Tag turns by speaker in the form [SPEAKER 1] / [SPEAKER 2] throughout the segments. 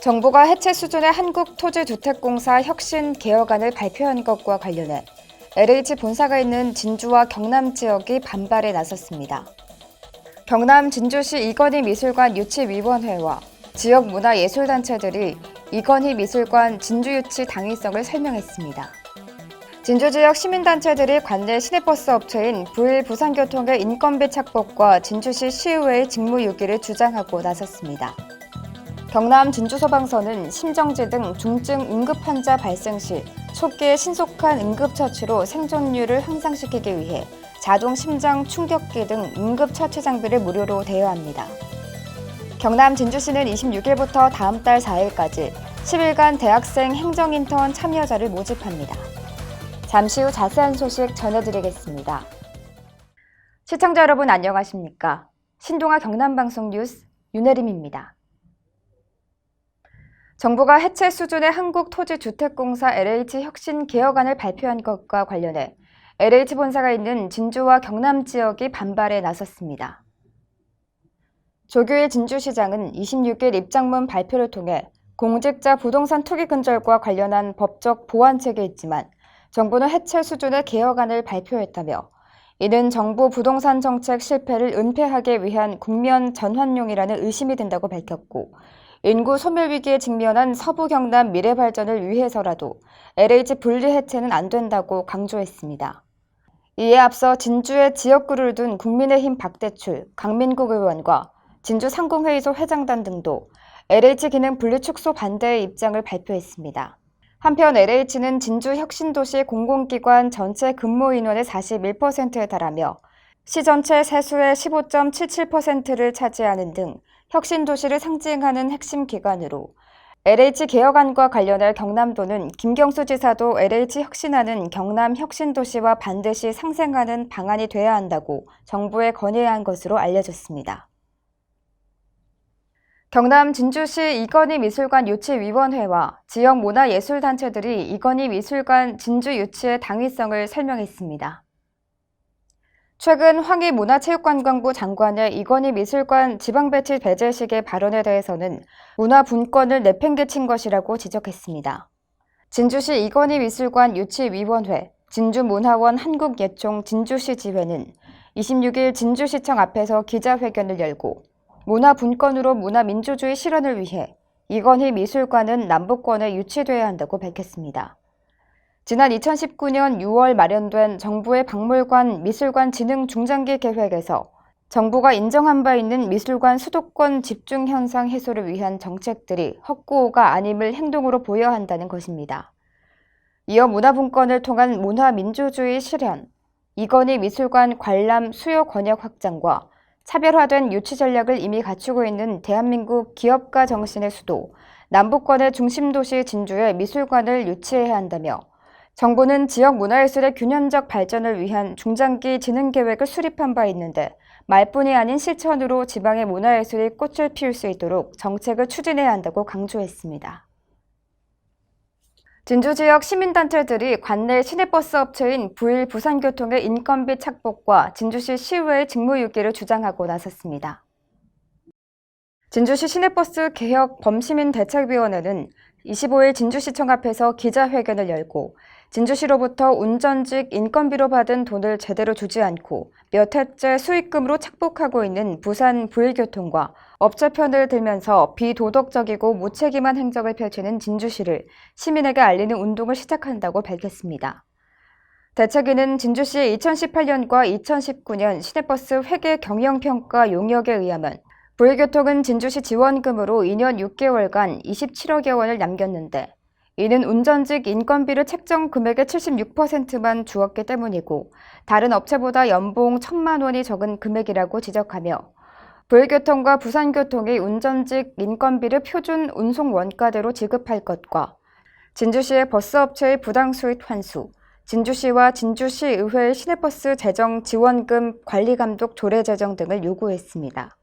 [SPEAKER 1] 정부가 해체 수준의 한국토지주택공사 혁신 개혁안을 발표한 것과 관련해 LH 본사가 있는 진주와 경남 지역이 반발에 나섰습니다. 경남 진주시 이건희 미술관 유치위원회와 지역 문화예술단체들이 이건희 미술관 진주유치 당위성을 설명했습니다. 진주 지역 시민단체들이 관내 시내버스 업체인 부일부산교통의 인건비 착복과 진주시 시의회의 직무유기를 주장하고 나섰습니다. 경남 진주소방서는 심정지 등 중증 응급환자 발생 시 초기에 신속한 응급처치로 생존율을 향상시키기 위해 자동 심장 충격기 등 응급처치 장비를 무료로 대여합니다. 경남 진주시는 26일부터 다음 달 4일까지 10일간 대학생 행정인턴 참여자를 모집합니다. 잠시 후 자세한 소식 전해드리겠습니다. 시청자 여러분 안녕하십니까? 신동아 경남방송 뉴스 윤혜림입니다. 정부가 해체 수준의 한국토지주택공사 LH 혁신 개혁안을 발표한 것과 관련해 LH 본사가 있는 진주와 경남 지역이 반발에 나섰습니다. 조규일 진주시장은 26일 입장문 발표를 통해 공직자 부동산 투기 근절과 관련한 법적 보완책이 있지만 정부는 해체 수준의 개혁안을 발표했다며 이는 정부 부동산 정책 실패를 은폐하기 위한 국면 전환용이라는 의심이 든다고 밝혔고 인구 소멸 위기에 직면한 서부 경남 미래 발전을 위해서라도 LH 분리 해체는 안 된다고 강조했습니다. 이에 앞서 진주의 지역구를 둔 국민의힘 박대출, 강민국 의원과 진주 상공회의소 회장단 등도 LH 기능 분리 축소 반대의 입장을 발표했습니다. 한편 LH는 진주 혁신도시 공공기관 전체 근무 인원의 41%에 달하며 시 전체 세수의 15.77%를 차지하는 등 혁신도시를 상징하는 핵심 기관으로 LH 개혁안과 관련해 경남도는 김경수 지사도 LH 혁신안은 경남 혁신도시와 반드시 상생하는 방안이 돼야 한다고 정부에 건의해야 한 것으로 알려졌습니다. 경남 진주시 이건희 미술관 유치위원회와 지역 문화예술단체들이 이건희 미술관 진주 유치의 당위성을 설명했습니다. 최근 황희 문화체육관광부 장관의 이건희 미술관 지방배치 배제식의 발언에 대해서는 문화분권을 내팽개친 것이라고 지적했습니다. 진주시 이건희 미술관 유치위원회, 진주문화원 한국예총 진주시 지회는 26일 진주시청 앞에서 기자회견을 열고 문화분권으로 문화민주주의 실현을 위해 이건희 미술관은 남북권에 유치돼야 한다고 밝혔습니다. 지난 2019년 6월 마련된 정부의 박물관 미술관 진흥 중장기 계획에서 정부가 인정한 바 있는 미술관 수도권 집중 현상 해소를 위한 정책들이 헛구호가 아님을 행동으로 보여야 한다는 것입니다. 이어 문화분권을 통한 문화민주주의 실현, 이건희 미술관 관람 수요 권역 확장과 차별화된 유치 전략을 이미 갖추고 있는 대한민국 기업가 정신의 수도, 남북권의 중심도시 진주에 미술관을 유치해야 한다며 정부는 지역 문화예술의 균형적 발전을 위한 중장기 진흥 계획을 수립한 바 있는데 말뿐이 아닌 실천으로 지방의 문화예술이 꽃을 피울 수 있도록 정책을 추진해야 한다고 강조했습니다. 진주 지역 시민단체들이 관내 시내버스 업체인 부일부산교통의 인건비 착복과 진주시 시의회의 직무유기를 주장하고 나섰습니다. 진주시 시내버스 개혁 범시민대책위원회는 25일 진주시청 앞에서 기자회견을 열고 진주시로부터 운전직 인건비로 받은 돈을 제대로 주지 않고 몇 해째 수익금으로 착복하고 있는 부산 부일교통과 업체 편을 들면서 비도덕적이고 무책임한 행적을 펼치는 진주시를 시민에게 알리는 운동을 시작한다고 밝혔습니다. 대책위는 진주시의 2018년과 2019년 시내버스 회계 경영평가 용역에 의하면 부일교통은 진주시 지원금으로 2년 6개월간 27억여 원을 남겼는데 이는 운전직 인건비를 책정 금액의 76%만 주었기 때문이고 다른 업체보다 연봉 1,000만 원이 적은 금액이라고 지적하며 부일교통과 부산교통이 운전직 인건비를 표준 운송 원가대로 지급할 것과 진주시의 버스업체의 부당수익 환수, 진주시와 진주시의회의 시내버스 재정 지원금 관리감독 조례 제정 등을 요구했습니다.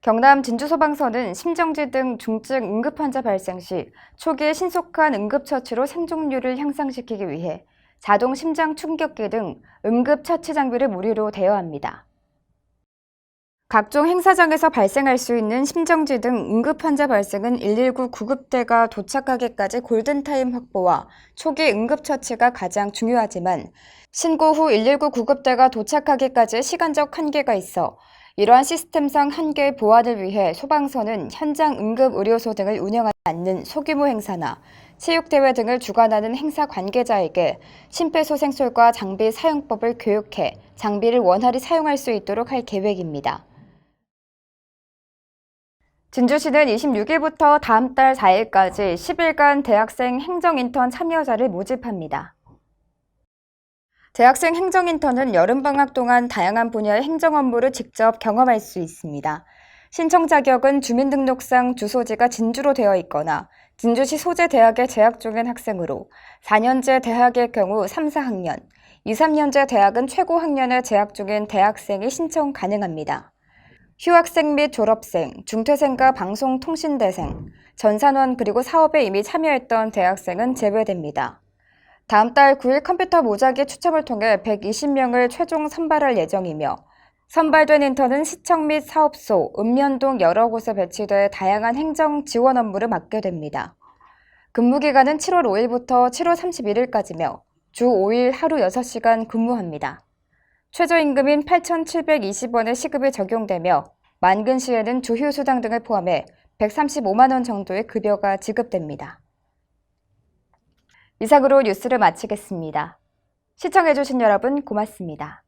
[SPEAKER 1] 경남 진주소방서는 심정지 등 중증 응급환자 발생 시 초기에 신속한 응급처치로 생존율을 향상시키기 위해 자동 심장 충격기 등 응급처치 장비를 무료로 대여합니다. 각종 행사장에서 발생할 수 있는 심정지 등 응급환자 발생은 119 구급대가 도착하기까지 골든타임 확보와 초기 응급처치가 가장 중요하지만 신고 후 119 구급대가 도착하기까지 시간적 한계가 있어 이러한 시스템상 한계 보완을 위해 소방서는 현장 응급의료소 등을 운영하지 않는 소규모 행사나 체육대회 등을 주관하는 행사 관계자에게 심폐소생술과 장비 사용법을 교육해 장비를 원활히 사용할 수 있도록 할 계획입니다. 진주시는 26일부터 다음 달 4일까지 10일간 대학생 행정인턴 참여자를 모집합니다. 대학생 행정인턴은 여름방학 동안 다양한 분야의 행정 업무를 직접 경험할 수 있습니다. 신청 자격은 주민등록상 주소지가 진주로 되어 있거나 진주시 소재 대학에 재학 중인 학생으로 4년제 대학의 경우 3, 4학년, 2, 3년제 대학은 최고 학년에 재학 중인 대학생이 신청 가능합니다. 휴학생 및 졸업생, 중퇴생과 방송통신대생, 전산원 그리고 사업에 이미 참여했던 대학생은 제외됩니다. 다음 달 9일 컴퓨터 모자기 추첨을 통해 120명을 최종 선발할 예정이며 선발된 인턴은 시청 및 사업소, 읍면동 여러 곳에 배치돼 다양한 행정 지원 업무를 맡게 됩니다. 근무기간은 7월 5일부터 7월 31일까지며 주 5일 하루 6시간 근무합니다. 최저임금인 8,720원의 시급이 적용되며 만근 시에는 조휴수당 등을 포함해 135만 원 정도의 급여가 지급됩니다. 이상으로 뉴스를 마치겠습니다. 시청해주신 여러분 고맙습니다.